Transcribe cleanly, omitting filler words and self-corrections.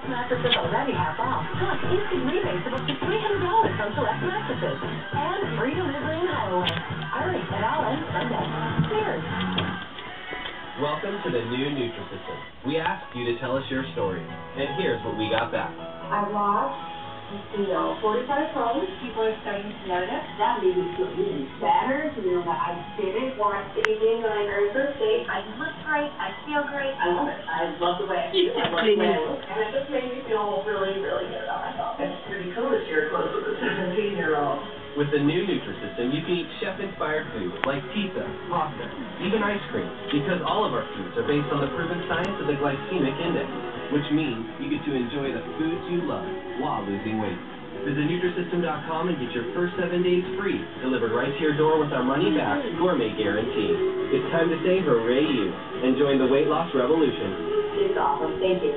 Mattresses already half off, plus instant rebates of up to $300 on select mattresses, and free delivery in Iowa. Hurry at Allen Sunday. Cheers. Welcome to the new Nutrisystem. We asked you to tell us your story, and here's what we got back. I lost 45 pounds. People are starting to notice. That made me feel even better to know that I didn't want to begin on my very first date. I look great. I feel great. I love it. I love the way I feel. I love the way I look. And it just made me feel really, really good about myself. It's pretty cool to share clothes with a 17-year-old. With the new Nutrisystem, you can eat chef-inspired foods like pizza, pasta, even ice cream, because all of our foods are based on the proven science of the glycemic index, which means you get to enjoy the foods you love while losing weight. Visit Nutrisystem.com and get your first 7 days free, delivered right to your door with our money-back gourmet guarantee. It's time to say hooray you and join the weight loss revolution. It's awesome. Thank you.